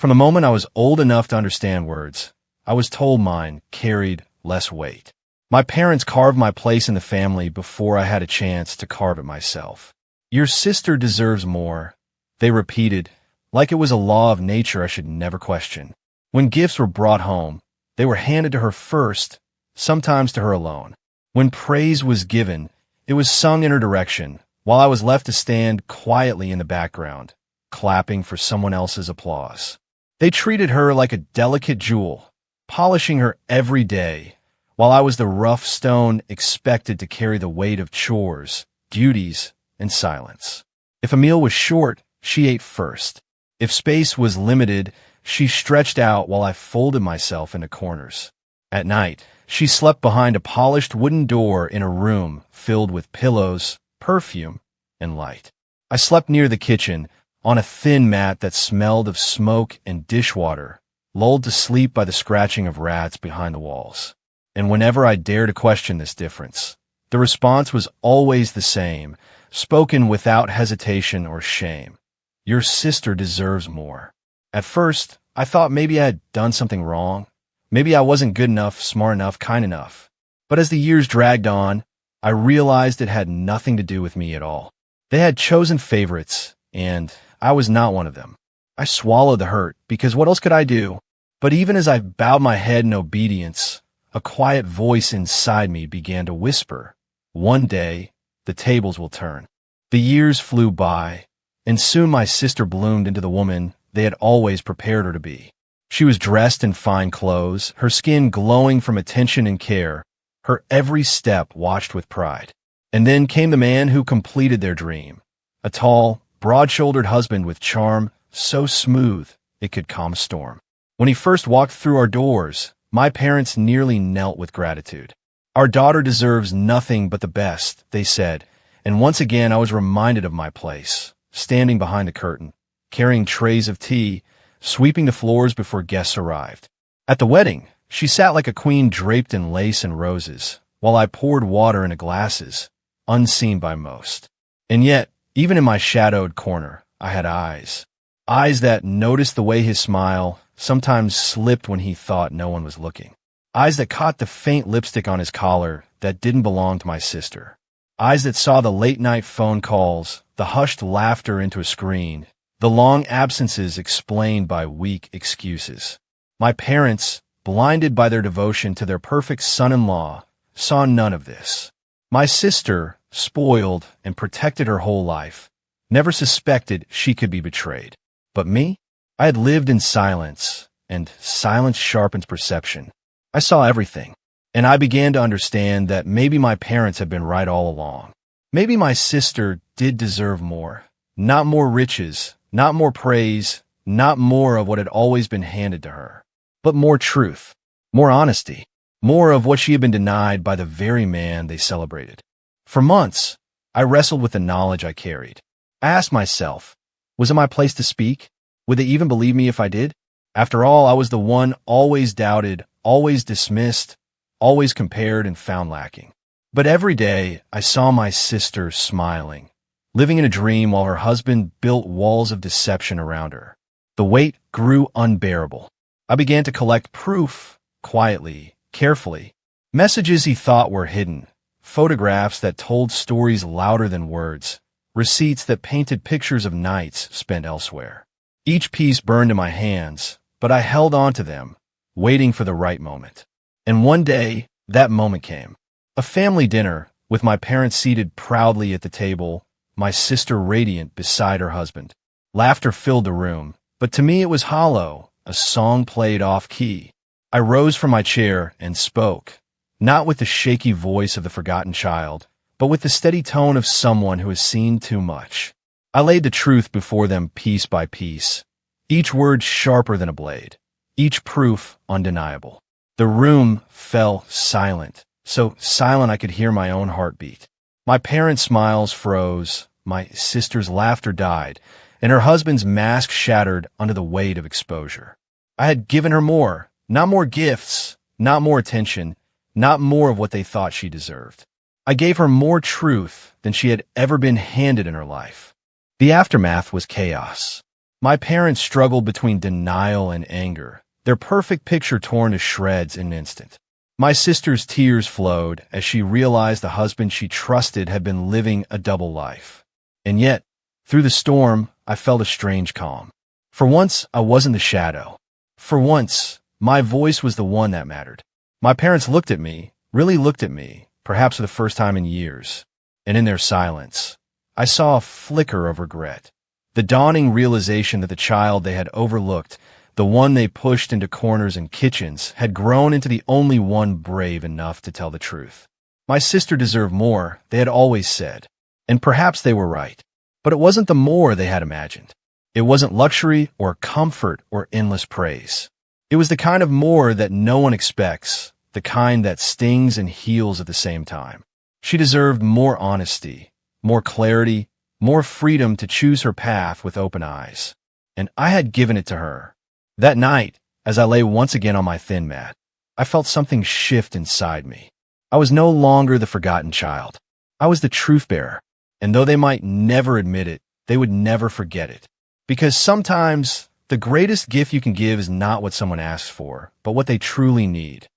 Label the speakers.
Speaker 1: From the moment I was old enough to understand words, I was told mine carried less weight. My parents carved my place in the family before I had a chance to carve it myself. Your sister deserves more, they repeated, like it was a law of nature I should never question. When gifts were brought home, they were handed to her first, sometimes to her alone. When praise was given, it was sung in her direction, while I was left to stand quietly in the background, clapping for someone else's applause. They treated her like a delicate jewel, polishing her every day, while I was the rough stone expected to carry the weight of chores, duties, and silence. If a meal was short, she ate first. If space was limited, she stretched out while I folded myself into corners. At night, she slept behind a polished wooden door in a room filled with pillows, perfume, and light. I slept near the kitchen, on a thin mat that smelled of smoke and dishwater, lulled to sleep by the scratching of rats behind the walls. And whenever I dared to question this difference, the response was always the same, spoken without hesitation or shame. Your sister deserves more. At first, I thought maybe I had done something wrong. Maybe I wasn't good enough, smart enough, kind enough. But as the years dragged on, I realized it had nothing to do with me at all. They had chosen favorites, and I was not one of them. I swallowed the hurt, because what else could I do? But even as I bowed my head in obedience, a quiet voice inside me began to whisper, "One day, the tables will turn." The years flew by, and soon my sister bloomed into the woman they had always prepared her to be. She was dressed in fine clothes, her skin glowing from attention and care, her every step watched with pride. And then came the man who completed their dream, a tall, broad-shouldered husband with charm so smooth it could calm a storm. When he first walked through our doors, my parents nearly knelt with gratitude. Our daughter deserves nothing but the best, they said, and once again I was reminded of my place, standing behind the curtain, carrying trays of tea, sweeping the floors before guests arrived. At the wedding, she sat like a queen draped in lace and roses, while I poured water into glasses, unseen by most. And yet, even in my shadowed corner, I had eyes. Eyes that noticed the way his smile sometimes slipped when he thought no one was looking. Eyes that caught the faint lipstick on his collar that didn't belong to my sister. Eyes that saw the late-night phone calls, the hushed laughter into a screen, the long absences explained by weak excuses. My parents, blinded by their devotion to their perfect son-in-law, saw none of this. My sister, spoiled and protected her whole life, never suspected she could be betrayed. But me? I had lived in silence, and silence sharpens perception. I saw everything, and I began to understand that maybe my parents had been right all along. Maybe my sister did deserve more. Not more riches, not more praise, not more of what had always been handed to her, but more truth, more honesty, more of what she had been denied by the very man they celebrated. For months, I wrestled with the knowledge I carried. I asked myself, was it my place to speak? Would they even believe me if I did? After all, I was the one always doubted, always dismissed, always compared and found lacking. But every day, I saw my sister smiling, living in a dream while her husband built walls of deception around her. The weight grew unbearable. I began to collect proof, quietly, carefully. Messages he thought were hidden, photographs that told stories louder than words, receipts that painted pictures of nights spent elsewhere. Each piece burned in my hands, but I held on to them, waiting for the right moment. And one day, that moment came. A family dinner, with my parents seated proudly at the table, my sister radiant beside her husband. Laughter filled the room, but to me it was hollow, a song played off-key. I rose from my chair and spoke, not with the shaky voice of the forgotten child, but with the steady tone of someone who has seen too much. I laid the truth before them piece by piece, each word sharper than a blade, each proof undeniable. The room fell silent, so silent I could hear my own heartbeat. My parents' smiles froze, my sister's laughter died, and her husband's mask shattered under the weight of exposure. I had given her more, not more gifts, not more attention, not more of what they thought she deserved. I gave her more truth than she had ever been handed in her life. The aftermath was chaos. My parents struggled between denial and anger, their perfect picture torn to shreds in an instant. My sister's tears flowed as she realized the husband she trusted had been living a double life. And yet, through the storm, I felt a strange calm. For once, I wasn't the shadow. For once, my voice was the one that mattered. My parents looked at me, really looked at me, perhaps for the first time in years. And in their silence, I saw a flicker of regret. The dawning realization that the child they had overlooked, the one they pushed into corners and kitchens, had grown into the only one brave enough to tell the truth. My sister deserved more, they had always said. And perhaps they were right. But it wasn't the more they had imagined. It wasn't luxury or comfort or endless praise. It was the kind of more that no one expects, the kind that stings and heals at the same time. She deserved more honesty, more clarity, more freedom to choose her path with open eyes. And I had given it to her. That night, as I lay once again on my thin mat, I felt something shift inside me. I was no longer the forgotten child. I was the truth bearer. And though they might never admit it, they would never forget it. Because sometimes the greatest gift you can give is not what someone asks for, but what they truly need.